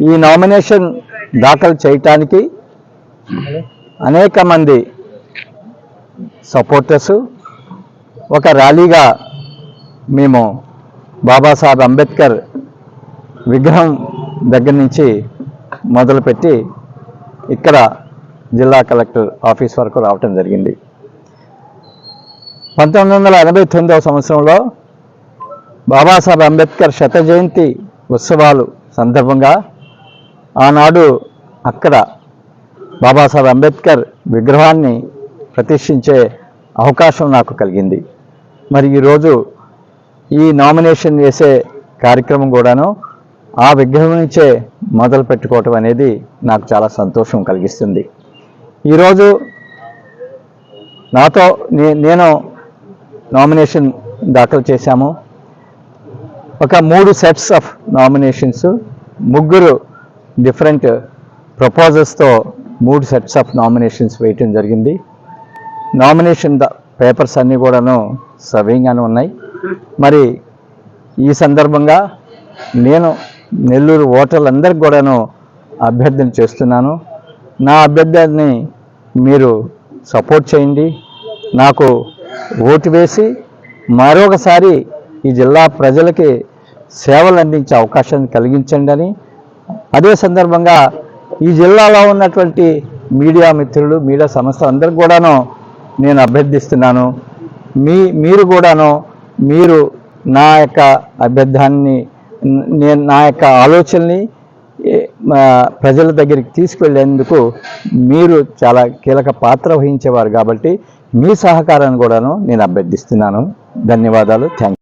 ఈ నామినేషన్ దాఖలు చేయటానికి అనేక మంది సపోర్టర్స్ ఒక ర్యాలీగా మేము బాబాసాహెబ్ అంబేద్కర్ విగ్రహం దగ్గర నుంచి మొదలుపెట్టి ఇక్కడ జిల్లా కలెక్టర్ ఆఫీస్ వరకు రావటం జరిగింది. 1989వ సంవత్సరంలో బాబాసాహెబ్ అంబేద్కర్ శత జయంతి ఉత్సవాలు సందర్భంగా ఆనాడు అక్కడ బాబాసాహెబ్ అంబేద్కర్ విగ్రహాన్ని ప్రతిష్ఠించే అవకాశం నాకు కలిగింది. మరి ఈరోజు ఈ నామినేషన్ వేసే కార్యక్రమం కూడాను ఆ విగ్రహం నుంచే మొదలు పెట్టుకోవటం అనేది నాకు చాలా సంతోషం కలిగిస్తుంది. ఈరోజు నాతో నేను నామినేషన్ దాఖలు చేశాము. ఒక 3 సెట్స్ ఆఫ్ నామినేషన్స్, 3 డిఫరెంట్ ప్రపోజల్స్తో 3 సెట్స్ ఆఫ్ నామినేషన్స్ వేయటం జరిగింది. నామినేషన్ పేపర్స్ అన్నీ కూడాను సవ్యంగానే ఉన్నాయి. మరి ఈ సందర్భంగా నేను నెల్లూరు ఓటర్లందరికీ కూడాను అభ్యర్థన చేస్తున్నాను. నా అభ్యర్థాన్ని మీరు సపోర్ట్ చేయండి, నాకు ఓటు వేసి మరొకసారి ఈ జిల్లా ప్రజలకి సేవలు అందించే అవకాశాన్ని కలిగించండి అని, అదే సందర్భంగా ఈ జిల్లాలో ఉన్నటువంటి మీడియా మిత్రులు, మీడియా సంస్థలందరికీ కూడాను నేను అభ్యర్థిస్తున్నాను. మీరు కూడాను మీరు నా యొక్క అభ్యర్థాన్ని, నా యొక్క ఆలోచనని ప్రజల దగ్గరికి తీసుకువెళ్ళేందుకు మీరు చాలా కీలక పాత్ర వహించేవారు కాబట్టి మీ సహకారాన్ని కూడాను నేను అభ్యర్థిస్తున్నాను. ధన్యవాదాలు. Thank you.